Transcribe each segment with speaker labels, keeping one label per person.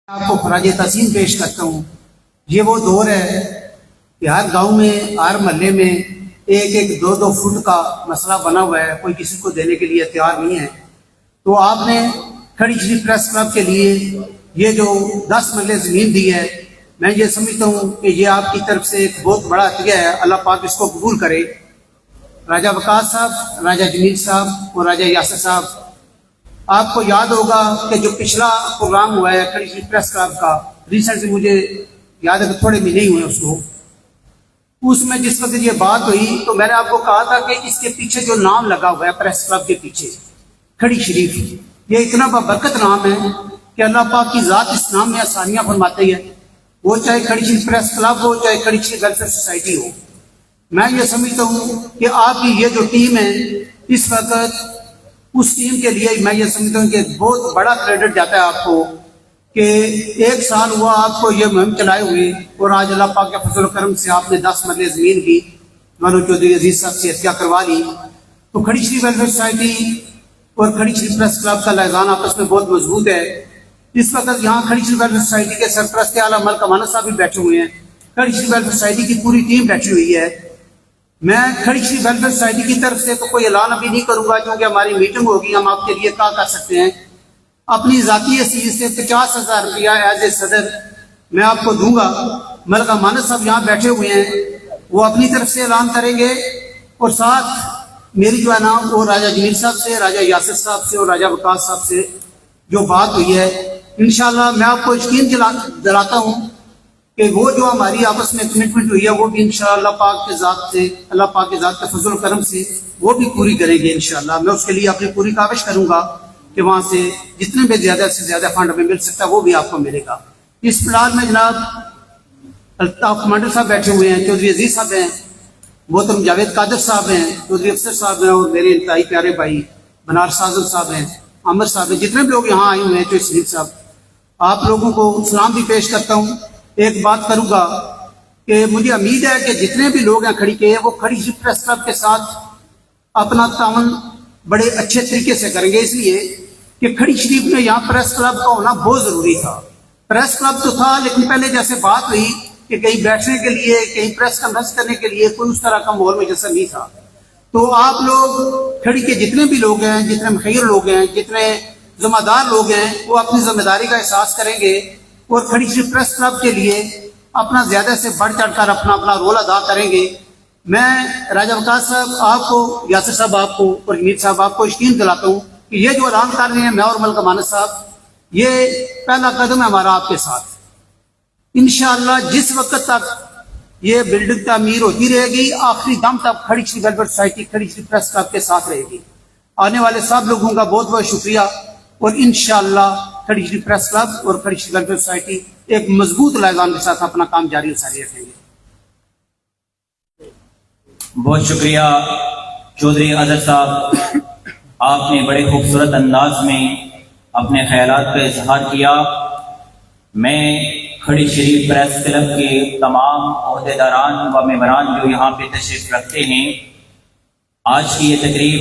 Speaker 1: آپ کو خراج تحسین پیش کرتا ہوں۔ یہ وہ دور ہے کہ ہر گاؤں میں ہر محلے میں ایک ایک دو دو فٹ کا مسئلہ بنا ہوا ہے، کوئی کسی کو دینے کے لیے تیار نہیں ہے۔ تو آپ نے کھڑی شریف پریس کلب کے لیے یہ جو 10 مرلے زمین دی ہے، میں یہ سمجھتا ہوں کہ یہ آپ کی طرف سے ایک بہت بڑا عطیہ ہے۔ اللہ پاک اس کو قبول کرے۔ راجہ وقاص صاحب، راجہ جمیل صاحب اور راجہ یاسر صاحب، آپ کو یاد ہوگا کہ جو پچھلا پروگرام ہوا ہے کھڑی شریف پریس کلب کا، ریسنٹلی مجھے یاد ہے کہ تھوڑے مہینے ہی ہوئے اس میں جس وقت یہ بات ہوئی تو میں نے آپ کو کہا تھا کہ اس کے پیچھے جو نام لگا ہوا ہے پریس کلب کے پیچھے کھڑی شریف، یہ اتنا بابرکت نام ہے کہ اللہ پاک کی ذات اس نام میں آسانیاں فرماتی ہے، وہ چاہے کھڑی شریف پریس کلب ہو چاہے کھڑی شریف ویلفیئر سوسائٹی ہو۔ میں یہ سمجھتا ہوں کہ آپ کی یہ جو ٹیم ہے اس وقت، اس ٹیم کے لیے میں یہ سمجھتا ہوں کہ بہت بڑا کریڈٹ جاتا ہے آپ کو کہ 1 سال ہوا آپ کو یہ مہم چلائے ہوئے، اور آج اللہ پاک کے فضل و کرم سے آپ نے 10 مرلے زمین کی مانو چودھری عزیز صاحب سے عطیہ کروا لی۔ تو کھڑی شریف ویلفیئر سوسائٹی اور کھڑی شریف پریس کلب کا لائزان آپس میں بہت مضبوط ہے۔ اس وقت یہاں کھڑی شریف ویلفیئر سوسائٹی کے سرپرست اعلیٰ ملک امانت صاحب بھی بیٹھے ہوئے ہیں، کھڑی شریف ویلفیئر سوسائٹی کی پوری ٹیم بیٹھی ہوئی ہے۔ میں کھڑی شریف ویلفیئر سوسائٹی کی طرف سے تو کوئی اعلان ابھی نہیں کروں گا کیونکہ ہماری میٹنگ ہوگی، ہم آپ کے لیے کیا کر سکتے ہیں۔ اپنی ذاتی حیثیت سے 50,000 روپیہ ایز اے صدر میں آپ کو دوں گا۔ ملک امانت صاحب یہاں بیٹھے ہوئے ہیں، وہ اپنی طرف سے اعلان کریں گے، اور ساتھ میری جو ہے نا وہ راجہ جمیل صاحب سے، راجہ یاسر صاحب سے اور راجہ وقاص صاحب سے جو بات ہوئی ہے، انشاءاللہ میں آپ کو یقین دلاتا ہوں کہ وہ جو ہماری آپس میں کمٹمنٹ ہوئی ہے وہ بھی انشاءاللہ پاک کے ذات سے، اللہ پاک کے ذات کے فضل و کرم سے وہ بھی پوری کریں گے انشاءاللہ۔ میں اس کے لیے اپنی پوری کاوش کروں گا کہ وہاں سے جتنے بھی زیادہ سے زیادہ فنڈ ہمیں مل سکتا ہے وہ بھی آپ کو ملے گا۔ اس پلان میں جناب الطاف کمانڈر صاحب بیٹھے ہوئے ہیں، چودھری عزیز صاحب ہیں، محترم جاوید قادر صاحب ہیں، چودھری افسر صاحب ہیں، اور میرے انتہائی پیارے بھائی بنارس اعظم صاحب ہیں، عامر صاحب ہیں، جتنے بھی لوگ یہاں آئے ہوئے ہیں، چودھری شریف صاحب، آپ لوگوں کو سلام بھی پیش کرتا ہوں۔ ایک بات کروں گا کہ مجھے امید ہے کہ جتنے بھی لوگ ہیں کھڑی کے، وہ کھڑی شریف پریس کلب کے ساتھ اپنا تعاون بڑے اچھے طریقے سے کریں گے، اس لیے کہ کھڑی شریف میں یہاں پریس کلب کا ہونا بہت ضروری تھا۔ پریس کلب تو تھا لیکن پہلے جیسے بات ہوئی کہ کہیں بیٹھنے کے لیے، کہیں پریس کانفرنس کرنے کے لیے کوئی اس طرح کا ماحول میں جیسا نہیں تھا۔ تو آپ لوگ کھڑی کے جتنے بھی لوگ ہیں، جتنے مخیر لوگ ہیں، جتنے ذمہ دار لوگ ہیں، وہ اپنی ذمہ داری کا احساس کریں گے اور کھڑی شریف پریس کلب کے لیے اپنا زیادہ سے بڑھ چڑھ کر اپنا رول ادا کریں گے۔ میں راجہ وقاص صاحب آپ کو، یاسر صاحب آپ کو اور جمیل صاحب آپ کو یقین دلاتا ہوں کہ یہ جو اعلان کر رہے ہیں میں اور ملک امانت صاحب، یہ پہلا قدم ہے ہمارا آپ کے ساتھ۔ انشاءاللہ جس وقت تک یہ بلڈنگ تعمیر ہوتی رہے گی، آخری دم تک کھڑی شریف ویلفیئر سوسائٹی کھڑی شریف پریس کلب کے ساتھ رہے گی۔ آنے والے سب لوگوں کا بہت بہت شکریہ، اور انشاءاللہ کھڑی شریف پریس کلب اور کھڑی شریف ویلفیئر سوسائٹی ایک مضبوط لائزان کے ساتھ اپنا کام جاری و ساری رکھیں گے۔
Speaker 2: بہت شکریہ چودھری اظہر صاحب، آپ نے بڑے خوبصورت انداز میں اپنے خیالات کا اظہار کیا۔ میں کھڑی شریف پریس کلب کے تمام عہدیداران و ممبران جو یہاں پہ تشریف رکھتے ہیں، آج کی یہ تقریب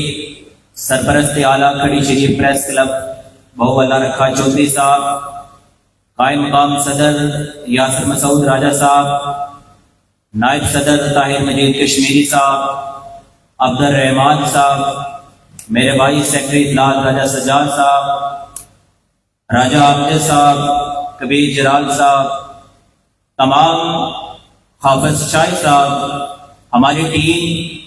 Speaker 2: سرپرست اعلیٰ کھڑی شریف پریس کلب بہو اللہ رکھا چودھری صاحب، قائم مقام صدر یاسر مسعود راجہ صاحب، نائب صدر طاہر مجید کشمیری صاحب، عبد الرحمان صاحب، میرے بھائی سیکرٹری اطلاعات راجہ سجاد صاحب، راجہ عبد صاحب، کبیر جلال صاحب، تمام حافظ شاہد صاحب، ہماری ٹیم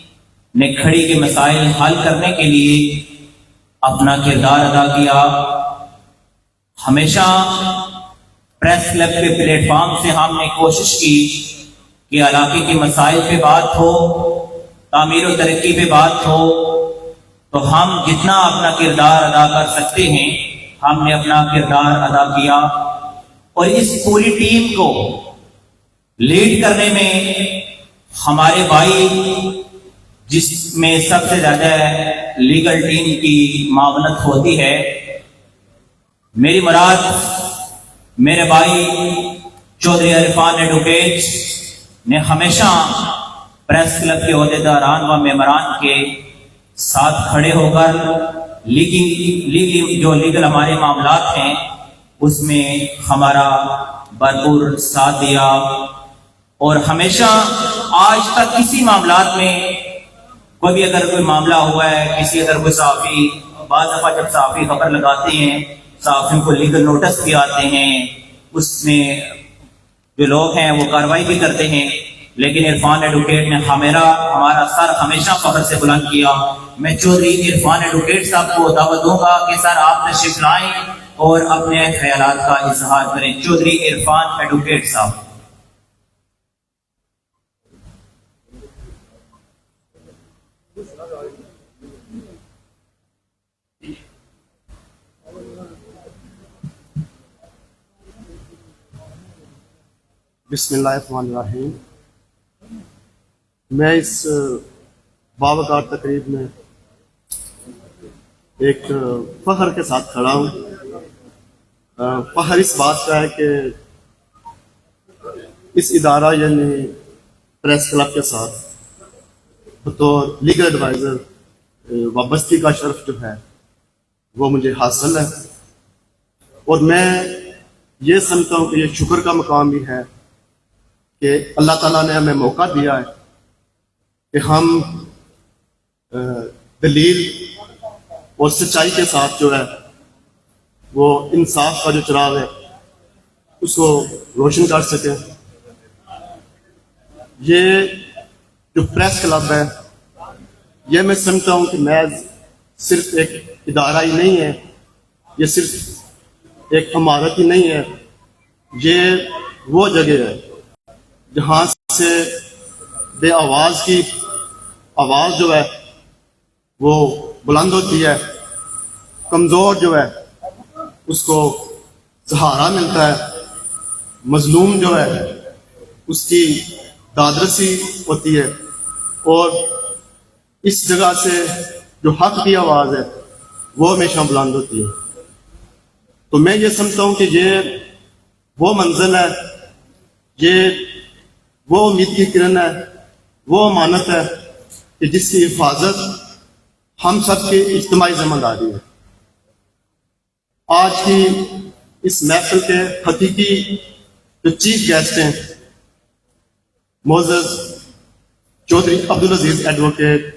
Speaker 2: نے کھڑی کے مسائل حل کرنے کے لیے اپنا کردار ادا کیا۔ ہمیشہ پریس کلب کے پلیٹ فارم سے ہم نے کوشش کی کہ علاقے کے مسائل پہ بات ہو، تعمیر و ترقی پہ بات ہو، تو ہم جتنا اپنا کردار ادا کر سکتے ہیں ہم نے اپنا کردار ادا کیا، اور اس پوری ٹیم کو لیڈ کرنے میں ہمارے بھائی، جس میں سب سے زیادہ لیگل ٹیم کی معاونت ہوتی ہے، میری مراد میرے بھائی چودھری عرفان ایڈوکیٹ نے ہمیشہ پریس کلب کے عہدیداران و ممبران کے ساتھ کھڑے ہو کر لیگل جو لیگل ہمارے معاملات ہیں اس میں ہمارا بھرپور ساتھ دیا، اور ہمیشہ آج تک کسی معاملات میں کوئی بھی اگر کوئی معاملہ ہوا ہے، کسی اگر کوئی صحافی، بعض دفعہ جب صحافی خبر لگاتے ہیں، صحافیوں کو لیگل نوٹس بھی آتے ہیں، اس میں جو لوگ ہیں وہ کارروائی بھی کرتے ہیں، لیکن عرفان ایڈوکیٹ نے ہمارا سر ہمیشہ فخر سے بلند کیا۔ میں چودھری عرفان ایڈوکیٹ صاحب کو دعوت دوں گا کہ سر آپ تشریف لائیں اور اپنے خیالات کا اظہار کریں۔ چودھری عرفان ایڈوکیٹ صاحب۔
Speaker 3: بسم اللہ الرحمن الرحیم۔ میں اس باوقار تقریب میں ایک فخر کے ساتھ کھڑا ہوں۔ فخر اس بات کا ہے کہ اس ادارہ یعنی پریس کلب کے ساتھ بطور لیگل ایڈوائزر وابستگی کا شرف جو ہے وہ مجھے حاصل ہے، اور میں یہ سمجھتا ہوں کہ یہ شکر کا مقام بھی ہے کہ اللہ تعالیٰ نے ہمیں موقع دیا ہے کہ ہم دلیل اور سچائی کے ساتھ جو ہے وہ انصاف کا جو چراغ ہے اس کو روشن کر سکیں۔ یہ جو پریس کلب ہے یہ میں سمجھتا ہوں کہ محض صرف ایک ادارہ ہی نہیں ہے، یہ صرف ایک عمارت ہی نہیں ہے، یہ وہ جگہ ہے جہاں سے بے آواز کی آواز جو ہے وہ بلند ہوتی ہے، کمزور جو ہے اس کو سہارا ملتا ہے، مظلوم جو ہے اس کی دادرسی ہوتی ہے، اور اس جگہ سے جو حق کی آواز ہے وہ ہمیشہ بلند ہوتی ہے۔ تو میں یہ سمجھتا ہوں کہ یہ وہ منزل ہے، یہ وہ امید کی کرن ہے، وہ امانت ہے کہ جس کی حفاظت ہم سب کی اجتماعی ذمہ داری ہے۔ آج کی اس محفل کے حقیقی جو چیف گیسٹ ہیں معزز چودھری عبدالعزیز ایڈوکیٹ،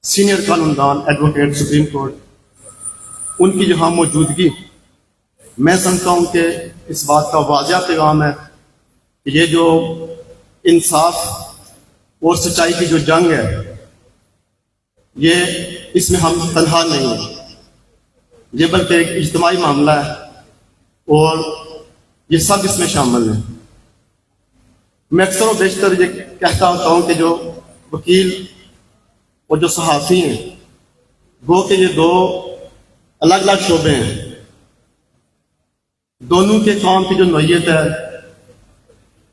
Speaker 3: سینئر قانون دان ایڈوکیٹ سپریم کورٹ، ان کی جہاں موجودگی میں سمجھتا ہوں کہ اس بات کا واضح پیغام ہے کہ یہ جو انصاف اور سچائی کی جو جنگ ہے یہ اس میں ہم تنہا نہیں ہیں، یہ بلکہ ایک اجتماعی معاملہ ہے اور یہ سب اس میں شامل ہیں۔ میں اکثر و بیشتر یہ کہتا ہوتا ہوں کہ جو وکیل اور جو صحافی ہیں وہ کہ یہ دو الگ الگ شعبے ہیں، دونوں کے کام کی جو نوعیت ہے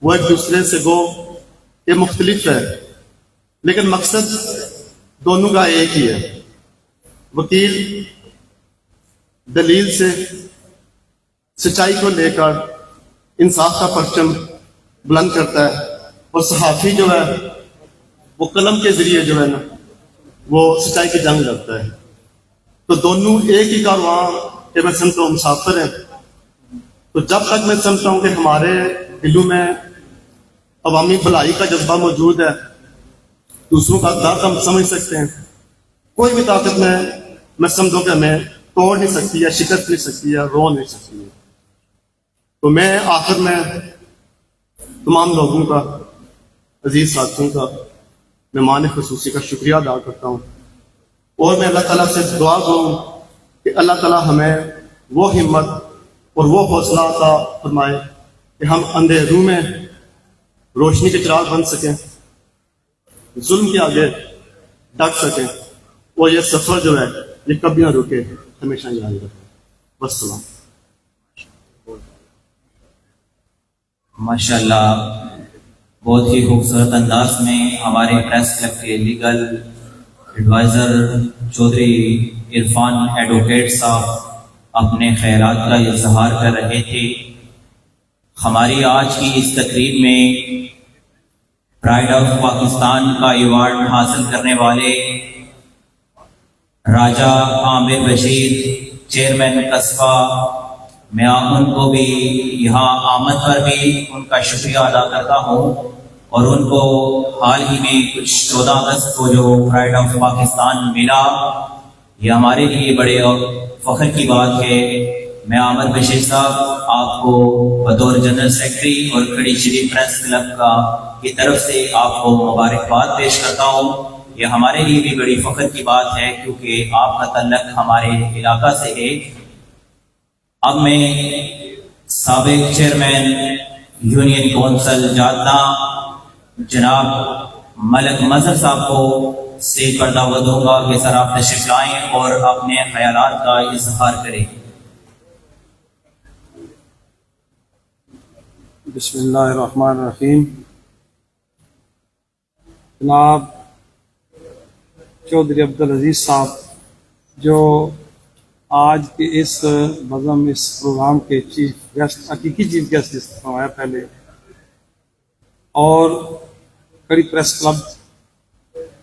Speaker 3: وہ ایک دوسرے سے گو یہ مختلف ہے، لیکن مقصد دونوں کا ایک ہی ہے۔ وکیل دلیل سے سچائی کو لے کر انصاف کا پرچم بلند کرتا ہے، اور صحافی جو ہے وہ قلم کے ذریعے جو ہے نا وہ سچائی کی جنگ لڑتا ہے۔ تو دونوں ایک ہی کارواں کے میں سمجھتا ہوں مسافر ہیں۔ تو جب تک میں سمجھتا ہوں کہ ہمارے دلوں میں عوامی بھلائی کا جذبہ موجود ہے، دوسروں کا درد ہم سمجھ سکتے ہیں، کوئی بھی طاقت میں سمجھوں کہ ہمیں توڑ نہیں سکتی یا شکست نہیں سکتی یا رو نہیں سکتی ہے۔ تو میں آخر میں تمام لوگوں کا، عزیز ساتھیوں کا، مہمان خصوصی کا شکریہ ادا کرتا ہوں، اور میں اللہ تعالیٰ سے دعا کروں کہ اللہ تعالیٰ ہمیں وہ ہمت اور وہ حوصلہ عطا فرمائے کہ ہم اندھیروں میں روشنی کے چراغ بن سکیں، ظلم کے آگے ڈٹ سکیں، اور یہ سفر جو ہے یہ کبھی نہ رکے، ہمیشہ جاری رہے۔ والسلام۔
Speaker 2: ماشاءاللہ، بہت ہی خوبصورت انداز میں ہمارے پریس کلب کے legal advisor Chaudhry Irfan advocate صاحب اپنے خیالات کا اظہار کر رہے تھے۔ ہماری آج کی اس تقریب میں پرائڈ آف پاکستان کا ایوارڈ حاصل کرنے والے راجہ عامر بشیر، چیئرمین قصبہ میں ان کو بھی یہاں آمد پر بھی ان کا شکریہ ادا کرتا ہوں، اور ان کو حال ہی میں کچھ 14 اگست کو جو پرائڈ آف پاکستان ملا، یہ ہمارے لیے بڑے اور فخر کی بات ہے۔ میں عامر بشیر صاحب آپ کو بطور جنرل سیکرٹری اور کھڑی شریف پریس کلب کی طرف سے آپ کو مبارکباد پیش کرتا ہوں۔ یہ ہمارے لیے بھی بڑی فخر کی بات ہے کیونکہ آپ کا تعلق ہمارے علاقہ سے ہے۔ اب میں سابق چیئرمین یونین کونسل جادنا جناب ملک مظہر صاحب کو اسٹیج پر دعوت دوں گا کہ سر آپ تشریف لائیں اور اپنے خیالات کا اظہار کریں۔
Speaker 4: بسم اللہ الرحمن الرحیم۔ جناب چودھری عبدالعزیز صاحب جو آج کے اس بزم اس پروگرام کے چیف گیسٹ، حقیقی چیف گیسٹ جس کو فرمایا پہلے، اور کڑی پریس کلب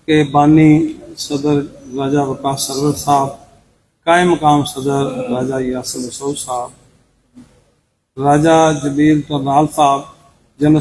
Speaker 4: کے بانی صدر راجہ وقاص سرور صاحب، قائم مقام صدر راجہ یاسر مسعود صاحب، راجہ جبیل کرنال صاحب، جنرل